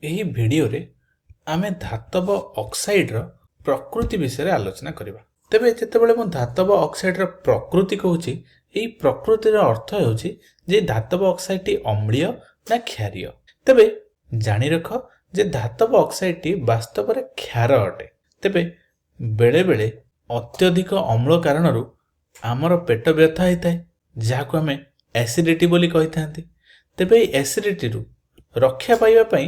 ଏହି ଭିଡ଼ିଓରେ ଆମେ ଧାତବ ଅକ୍ସାଇଡର ପ୍ରକୃତି ବିଷୟରେ ଆଲୋଚନା କରିବା। ତେବେ ଯେତେବେଳେ ମୁଁ ଧାତବ ଅକ୍ସାଇଡର ପ୍ରକୃତି କହୁଛି, ଏହି ପ୍ରକୃତିର ଅର୍ଥ ହେଉଛି ଯେ ଧାତବ ଅକ୍ସାଇଡଟି ଅମ୍ଳୀୟ ନା କ୍ଷାରୀୟ। ତେବେ ଜାଣି ରଖ ଯେ ଧାତବ ଅକ୍ସାଇଡଟି ବାସ୍ତବରେ କ୍ଷାର ଅଟେ। ତେବେ ବେଳେବେଳେ ଅତ୍ୟଧିକ ଅମ୍ଳ କାରଣରୁ ଆମର ପେଟ ବ୍ୟଥା ହୋଇଥାଏ, ଯାହାକୁ ଆମେ ଏସିଡିଟି ବୋଲି କହିଥାନ୍ତି। ତେବେ ଏହି ଏସିଡିଟିରୁ ରକ୍ଷା ପାଇବା ପାଇଁ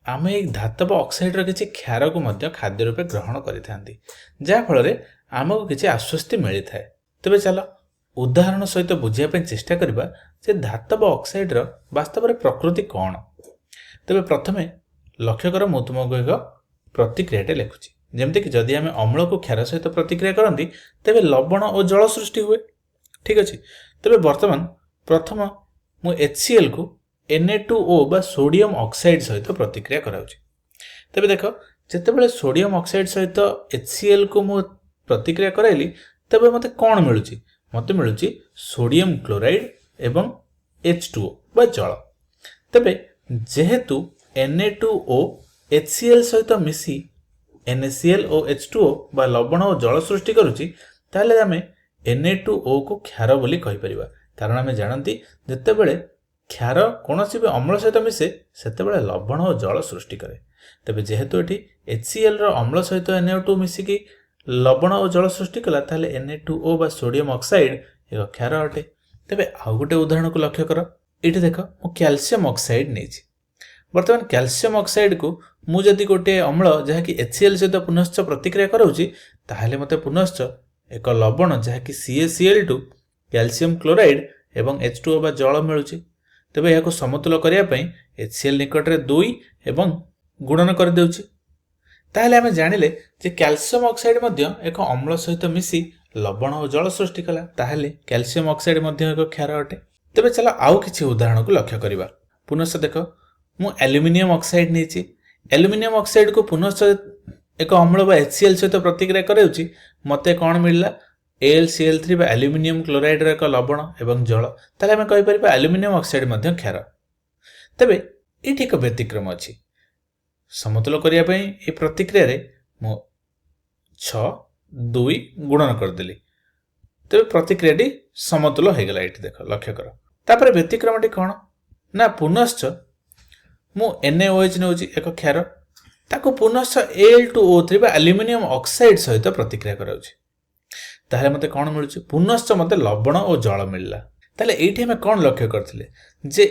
ଆମେ ଏହି ଧାତବ ଅକ୍ସାଇଡର କିଛି କ୍ଷାରକୁ ମଧ୍ୟ ଖାଦ୍ୟ ରୂପେ ଗ୍ରହଣ କରିଥାନ୍ତି, ଯାହାଫଳରେ ଆମକୁ କିଛି ଆଶ୍ୱସ୍ତି ମିଳିଥାଏ। ତେବେ ଚାଲ ଉଦାହରଣ ସହିତ ବୁଝିବା ପାଇଁ ଚେଷ୍ଟା କରିବା ଯେ ଧାତବ ଅକ୍ସାଇଡର ବାସ୍ତବରେ ପ୍ରକୃତି କ'ଣ। ତେବେ ପ୍ରଥମେ ଲକ୍ଷ୍ୟ କର, ମୁଁ ତୁମକୁ ଏକ ପ୍ରତିକ୍ରିୟାଟେ ଲେଖୁଛି। ଯେମିତିକି ଯଦି ଆମେ ଅମ୍ଳକୁ କ୍ଷାର ସହିତ ପ୍ରତିକ୍ରିୟା କରନ୍ତି ତେବେ ଲବଣ ଓ ଜଳ ସୃଷ୍ଟି ହୁଏ। ଠିକ୍ ଅଛି। ତେବେ ବର୍ତ୍ତମାନ ପ୍ରଥମ ମୁଁ HClକୁ Na2O ବା ସୋଡ଼ିୟମ ଅକ୍ସାଇଡ୍ ସହିତ ପ୍ରତିକ୍ରିୟା କରାଉଛି। ତେବେ ଦେଖ, ଯେତେବେଳେ ସୋଡ଼ିୟମ ଅକ୍ସାଇଡ୍ ସହିତ HClକୁ ମୁଁ ପ୍ରତିକ୍ରିୟା କରାଇଲି ତେବେ ମୋତେ କ'ଣ ମିଳୁଛି? ମୋତେ ମିଳୁଛି ସୋଡ଼ିୟମ କ୍ଲୋରାଇଡ୍ ଏବଂ H2O ବା ଜଳ। ତେବେ ଯେହେତୁ Na2O HCl ସହିତ ମିଶି NaCl ଓ H2O ବା ଲବଣ ଓ ଜଳ ସୃଷ୍ଟି କରୁଛି, ତାହେଲେ ଆମେ Na2Oକୁ କ୍ଷାର ବୋଲି କହିପାରିବା। କାରଣ ଆମେ ଜାଣନ୍ତି ଯେତେବେଳେ କ୍ଷାର କୌଣସି ବି ଅମ୍ଳ ସହିତ ମିଶେ ସେତେବେଳେ ଲବଣ ଓ ଜଳ ସୃଷ୍ଟି କରେ। ତେବେ ଯେହେତୁ ଏଠି HClର ଅମ୍ଳ ସହିତ Na2 ମିଶିକି ଲବଣ ଓ ଜଳ ସୃଷ୍ଟି କଲା, ତାହେଲେ Na2O ବା ସୋଡ଼ିୟମ ଅକ୍ସାଇଡ୍ ଏକ କ୍ଷାର ଅଟେ। ତେବେ ଆଉ ଗୋଟେ ଉଦାହରଣକୁ ଲକ୍ଷ୍ୟ କର। ଏଇଠି ଦେଖ, ମୁଁ କ୍ୟାଲସିୟମ ଅକ୍ସାଇଡ୍ ନେଇଛି। ବର୍ତ୍ତମାନ କ୍ୟାଲସିୟମ ଅକ୍ସାଇଡ୍କୁ ମୁଁ ଯଦି ଗୋଟିଏ ଅମ୍ଳ ଯାହାକି HCl ସହିତ ପୁନଶ୍ଚ ପ୍ରତିକ୍ରିୟା କରାଉଛି, ତାହେଲେ ମୋତେ ପୁନଶ୍ଚ ଏକ ଲବଣ ଯାହାକି CaCl2 କ୍ୟାଲସିୟମ କ୍ଲୋରାଇଡ୍ ଏବଂ H2O ବା ଜଳ ମିଳୁଛି। ତେବେ ଏହାକୁ ସମତୁଲ କରିବା ପାଇଁ HCl ନିକଟରେ 2 ଏବଂ ଗୁଣନ କରିଦେଉଛି। ତାହେଲେ ଆମେ ଜାଣିଲେ ଯେ କ୍ୟାଲସିୟମ ଅକ୍ସାଇଡ୍ ମଧ୍ୟ ଏକ ଅମ୍ଳ ସହିତ ମିଶି ଲବଣ ଓ ଜଳ ସୃଷ୍ଟି କଲା। ତାହେଲେ କ୍ୟାଲସିୟମ ଅକ୍ସାଇଡ୍ ମଧ୍ୟ ଏକ କ୍ଷାର ଅଟେ। ତେବେ ଚାଲ ଆଉ କିଛି ଉଦାହରଣକୁ ଲକ୍ଷ୍ୟ କରିବା। ପୁନଶ୍ଚ ଦେଖ, ମୁଁ ଆଲୁମିନିୟମ ଅକ୍ସାଇଡ୍ ନେଇଛି। ଆଲୁମିନିୟମ ଅକ୍ସାଇଡ୍କୁ ପୁନଶ୍ଚ ଏକ ଅମ୍ଳ ବା HCl ସହିତ ପ୍ରତିକ୍ରିୟା କରାଉଛି, ମୋତେ କ'ଣ ମିଳିଲା? AlCl3 ବା ଆଲୁମିନିୟମ କ୍ଲୋରାଇଡ୍ର ଏକ ଲବଣ ଏବଂ ଜଳ। ତାହେଲେ ଆମେ କହିପାରିବା ଆଲୁମିନିୟମ ଅକ୍ସାଇଡ୍ ମଧ୍ୟ କ୍ଷାର। ତେବେ ଏଇଠି ଏକ ବ୍ୟତିକ୍ରମ ଅଛି। ସମତୁଲ କରିବା ପାଇଁ ଏହି ପ୍ରତିକ୍ରିୟାରେ ମୁଁ 6, 2 ଗୁଣନ କରିଦେଲି। ତେବେ ପ୍ରତିକ୍ରିୟାଟି ସମତୁଲ ହୋଇଗଲା। ଏଇଠି ଦେଖ, ଲକ୍ଷ୍ୟ କର। ତାପରେ ବ୍ୟତିକ୍ରମଟି କ'ଣ ନା, ପୁନଶ୍ଚ ମୁଁ NaOH ନେଉଛି, ଏକ କ୍ଷାର। ତାକୁ ପୁନଶ୍ଚ Al2O3 ବା ଆଲୁମିନିୟମ ଅକ୍ସାଇଡ୍ ସହିତ ପ୍ରତିକ୍ରିୟା କରାଉଛି। ତାହେଲେ ମୋତେ କ'ଣ ମିଳୁଛି? ପୁନଶ୍ଚ ମୋତେ ଲବଣ ଓ ଜଳ ମିଳିଲା। ତାହେଲେ ଏଇଠି ଆମେ କ'ଣ ଲକ୍ଷ୍ୟ କରିଥିଲେ ଯେ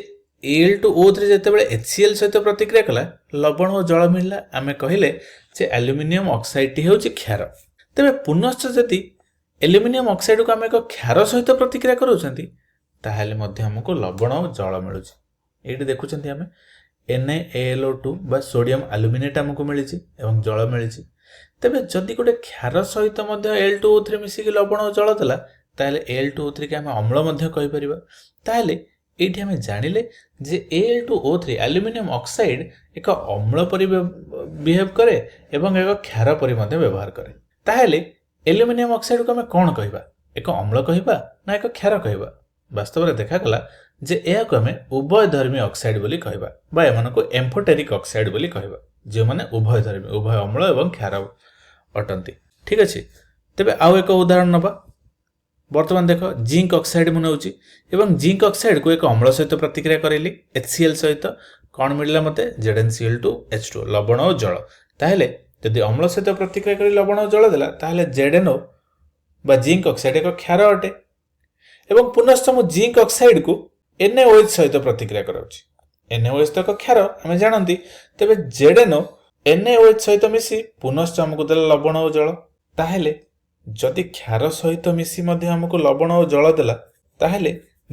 Al2O3 ଯେତେବେଳେ HCl ସହିତ ପ୍ରତିକ୍ରିୟା କଲା, ଲବଣ ଓ ଜଳ ମିଳିଲା। ଆମେ କହିଲେ ଯେ ଆଲୁମିନିୟମ ଅକ୍ସାଇଡ୍ଟି ହେଉଛି କ୍ଷାର। ତେବେ ପୁନଶ୍ଚ ଯଦି ଆଲୁମିନିୟମ ଅକ୍ସାଇଡ୍କୁ ଆମେ ଏକ କ୍ଷାର ସହିତ ପ୍ରତିକ୍ରିୟା କରାଉଛନ୍ତି, ତାହେଲେ ମଧ୍ୟ ଆମକୁ ଲବଣ ଓ ଜଳ ମିଳୁଛି। ଏଇଠି ଦେଖୁଛନ୍ତି ଆମେ NaAlO2 ବା ସୋଡ଼ିୟମ ଆଲୁମିନେଟ୍ ଆମକୁ ମିଳିଛି ଏବଂ ଜଳ ମିଳିଛି। ତେବେ ଯଦି ଗୋଟେ କ୍ଷାର ସହିତ ମଧ୍ୟ Al2O3 ମିଶିକି ଲବଣ ଓ ଜଳ ଦେଲା, ତାହେଲେ Al2O3 କି ଆମେ ଅମ୍ଳ ମଧ୍ୟ କହିପାରିବା। ତାହେଲେ ଏଇଠି ଆମେ ଜାଣିଲେ ଯେ Al2O3 ଆଲୁମିନିୟମ ଅକ୍ସାଇଡ୍ ଏକ ଅମ୍ଳ ପରି ବିହେଭ୍ କରେ ଏବଂ ଏକ କ୍ଷାର ପରି ମଧ୍ୟ ବ୍ୟବହାର କରେ। ତାହେଲେ ଆଲୁମିନିୟମ ଅକ୍ସାଇଡ୍କୁ ଆମେ କ'ଣ କହିବା? ଏକ ଅମ୍ଳ କହିବା ନା ଏକ କ୍ଷାର କହିବା? ବାସ୍ତବରେ ଦେଖାଗଲା ଯେ ଏହାକୁ ଆମେ ଉଭୟଧର୍ମୀ ଅକ୍ସାଇଡ୍ ବୋଲି କହିବା, ବା ଏମାନଙ୍କୁ ଏମ୍ଫୋଟେରିକ୍ ଅକ୍ସାଇଡ୍ ବୋଲି କହିବା, ଯେଉଁମାନେ ଉଭୟଧର୍ମୀ, ଉଭୟ ଅମ୍ଳ ଏବଂ କ୍ଷାର ଅଟନ୍ତି। ଠିକ୍ ଅଛି। ତେବେ ଆଉ ଏକ ଉଦାହରଣ ନେବା। ବର୍ତ୍ତମାନ ଦେଖ, ଜିଙ୍କ ଅକ୍ସାଇଡ୍ ମୁଁ ନେଉଛି ଏବଂ ଜିଙ୍କ ଅକ୍ସାଇଡ୍କୁ ଏକ ଅମ୍ଳ ସହିତ ପ୍ରତିକ୍ରିୟା କରାଇଲି HCl ସହିତ। କ'ଣ ମିଳିଲା ମୋତେ? ZnCl2 H2O, ଲବଣ ଓ ଜଳ। ତାହେଲେ ଯଦି ଅମ୍ଳ ସହିତ ପ୍ରତିକ୍ରିୟା କରି ଲବଣ ଓ ଜଳ ଦେଲା, ତାହେଲେ ZnO ବା ଜିଙ୍କ ଅକ୍ସାଇଡ୍ ଏକ କ୍ଷାର ଅଟେ। ଏବଂ ପୁନଶ୍ଚ ମୁଁ ଜିଙ୍କ ଅକ୍ସାଇଡ୍କୁ NaOH ସହିତ ପ୍ରତିକ୍ରିୟା କରାଉଛି। NaOH ତ ଏକ କ୍ଷାର, ଆମେ ଜାଣନ୍ତି। ତେବେ ZnO NaOH ସହିତ ମିଶି ପୁନଶ୍ଚ ଆମକୁ ଦେଲା ଲବଣ ଓ ଜଳ। ତାହେଲେ ଯଦି କ୍ଷାର ସହିତ ମିଶି ମଧ୍ୟ ଆମକୁ ଲବଣ ଓ ଜଳ ଦେଲା, ତାହେଲେ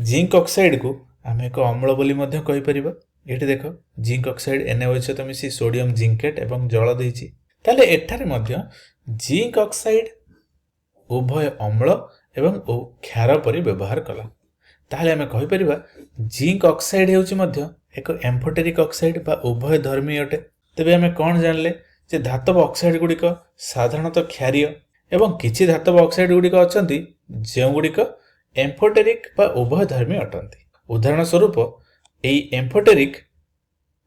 ଜିଙ୍କ ଅକ୍ସାଇଡ୍କୁ ଆମେ ଏକ ଅମ୍ଳ ବୋଲି ମଧ୍ୟ କହିପାରିବା। ଏଠି ଦେଖ, ଜିଙ୍କ ଅକ୍ସାଇଡ୍ NaOH ସହିତ ମିଶି ସୋଡ଼ିୟମ ଜିଙ୍କେଟ୍ ଏବଂ ଜଳ ଦେଇଛି। ତାହେଲେ ଏଠାରେ ମଧ୍ୟ ଜିଙ୍କ ଅକ୍ସାଇଡ୍ ଉଭୟ ଅମ୍ଳ ଏବଂ କ୍ଷାର ପରି ବ୍ୟବହାର କଲା। ତାହେଲେ ଆମେ କହିପାରିବା ଜିଙ୍କ ଅକ୍ସାଇଡ୍ ହେଉଛି ମଧ୍ୟ ଏକ ଏମ୍ଫୋଟେରିକ୍ ଅକ୍ସାଇଡ୍ ବା ଉଭୟଧର୍ମୀ ଅଟେ। ତେବେ ଆମେ କ'ଣ ଜାଣିଲେ ଯେ ଧାତବ ଅକ୍ସାଇଡ୍ ଗୁଡ଼ିକ ସାଧାରଣତଃ କ୍ଷାରୀୟ ଏବଂ କିଛି ଧାତବ ଅକ୍ସାଇଡ୍ ଗୁଡ଼ିକ ଅଛନ୍ତି ଯେଉଁଗୁଡ଼ିକ ଏମ୍ଫୋଟେରିକ୍ ବା ଉଭୟଧର୍ମୀ ଅଟନ୍ତି। ଉଦାହରଣ ସ୍ୱରୂପ ଏହି ଏମ୍ଫୋଟେରିକ୍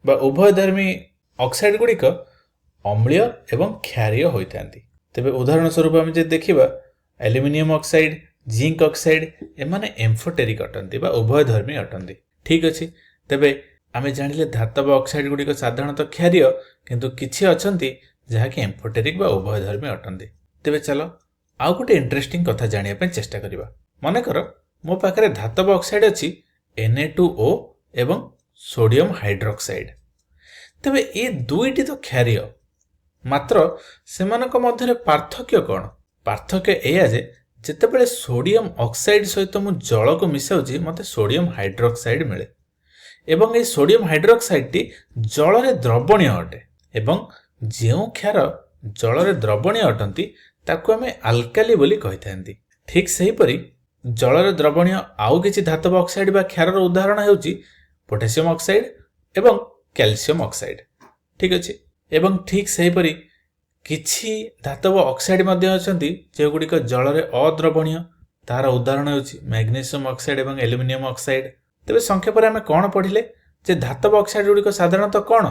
ବା ଉଭୟଧର୍ମୀ ଅକ୍ସାଇଡ୍ ଗୁଡ଼ିକ ଅମ୍ଳୀୟ ଏବଂ କ୍ଷାରୀୟ ହୋଇଥାନ୍ତି। ତେବେ ଉଦାହରଣ ସ୍ୱରୂପ ଆମେ ଯଦି ଦେଖିବା ଆଲୁମିନିୟମ ଅକ୍ସାଇଡ୍, ଜିଙ୍କ ଅକ୍ସାଇଡ୍ ଏମାନେ ଏମ୍ଫୋଟେରିକ୍ ଅଟନ୍ତି ବା ଉଭୟଧର୍ମୀ ଅଟନ୍ତି। ଠିକ୍ ଅଛି, ତେବେ ଆମେ ଜାଣିଲେ ଧାତବ ଅକ୍ସାଇଡ୍ ଗୁଡ଼ିକ ସାଧାରଣତଃ କ୍ଷାରୀୟ, କିନ୍ତୁ କିଛି ଅଛନ୍ତି ଯାହାକି ଏମ୍ଫୋଟେରିକ୍ ବା ଉଭୟଧର୍ମୀ ଅଟନ୍ତି। ତେବେ ଚାଲ ଆଉ ଗୋଟେ ଇଣ୍ଟରେଷ୍ଟିଂ କଥା ଜାଣିବା ପାଇଁ ଚେଷ୍ଟା କରିବା। ମନେକର ମୋ ପାଖରେ ଧାତବ ଅକ୍ସାଇଡ୍ ଅଛି Na2O ଏବଂ ସୋଡିୟମ ହାଇଡ୍ରୋକ୍ସାଇଡ୍। ତେବେ ଏ ଦୁଇଟି ତ କ୍ଷାରୀୟ, ମାତ୍ର ସେମାନଙ୍କ ମଧ୍ୟରେ ପାର୍ଥକ୍ୟ କ'ଣ? ପାର୍ଥକ୍ୟ ଏଇଆ ଯେ ଯେତେବେଳେ ସୋଡିୟମ ଅକ୍ସାଇଡ୍ ସହିତ ମୁଁ ଜଳକୁ ମିଶାଉଛି ମୋତେ ସୋଡିୟମ ହାଇଡ୍ରୋକ୍ସାଇଡ୍ ମିଳେ ଏବଂ ଏହି ସୋଡିୟମ ହାଇଡ୍ରୋକ୍ସାଇଡ୍ଟି ଜଳରେ ଦ୍ରବଣୀୟ ଅଟେ ଏବଂ ଯେଉଁ କ୍ଷାର ଜଳରେ ଦ୍ରବଣୀୟ ଅଟନ୍ତି ତାକୁ ଆମେ ଆଲକାଲି ବୋଲି କହିଥାନ୍ତି। ଠିକ୍ ସେହିପରି ଜଳରେ ଦ୍ରବଣୀୟ ଆଉ କିଛି ଧାତବ ଅକ୍ସାଇଡ୍ ବା କ୍ଷାରର ଉଦାହରଣ ହେଉଛି ପୋଟାସିୟମ ଅକ୍ସାଇଡ୍ ଏବଂ କ୍ୟାଲସିୟମ ଅକ୍ସାଇଡ୍। ଠିକ୍ ଅଛି, ଏବଂ ଠିକ୍ ସେହିପରି କିଛି ଧାତବ ଅକ୍ସାଇଡ୍ ମଧ୍ୟ ଅଛନ୍ତି ଯେଉଁଗୁଡ଼ିକ ଜଳରେ ଅଦ୍ରବଣୀୟ। ତାହାର ଉଦାହରଣ ହେଉଛି ମ୍ୟାଗ୍ନେସିୟମ ଅକ୍ସାଇଡ୍ ଏବଂ ଆଲୁମିନିୟମ ଅକ୍ସାଇଡ୍। ତେବେ ସଂକ୍ଷେପରେ ଆମେ କ'ଣ ପଢ଼ିଲେ ଯେ ଧାତବ ଅକ୍ସାଇଡ୍ ଗୁଡ଼ିକ ସାଧାରଣତଃ କ'ଣ?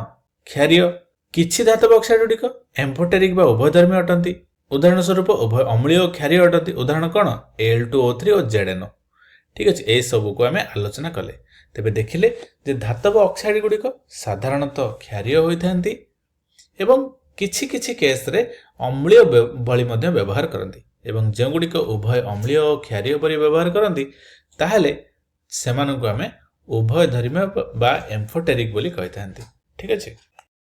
କ୍ଷାରୀୟ। କିଛି ଧାତବ ଅକ୍ସାଇଡ୍ ଗୁଡ଼ିକ ଏମ୍ଫୋଟେରିକ୍ ବା ଉଭୟଧର୍ମୀ ଅଟନ୍ତି। ଉଦାହରଣ ସ୍ୱରୂପ ଉଭୟ ଅମ୍ଳୀୟ ଓ କ୍ଷାରୀୟ ଅଟନ୍ତି। ଉଦାହରଣ କ'ଣ? Al2O3 ଓ ZnO। ଠିକ୍ ଅଛି, ଏସବୁକୁ ଆମେ ଆଲୋଚନା କଲେ। ତେବେ ଦେଖିଲେ ଯେ ଧାତବ ଅକ୍ସାଇଡ୍ ଗୁଡ଼ିକ ସାଧାରଣତଃ କ୍ଷାରୀୟ ହୋଇଥାନ୍ତି ଏବଂ କିଛି କିଛି କେସ୍ରେ ଅମ୍ଳୀୟ ଭଳି ମଧ୍ୟ ବ୍ୟବହାର କରନ୍ତି, ଏବଂ ଯେଉଁଗୁଡ଼ିକ ଉଭୟ ଅମ୍ଳୀୟ ଓ କ୍ଷାରୀୟ ପରି ବ୍ୟବହାର କରନ୍ତି ତାହେଲେ ସେମାନଙ୍କୁ ଆମେ ଉଭୟଧର୍ମୀ ବା ଏମ୍ଫୋଟେରିକ୍ ବୋଲି କହିଥାନ୍ତି। ଠିକ୍ ଅଛି।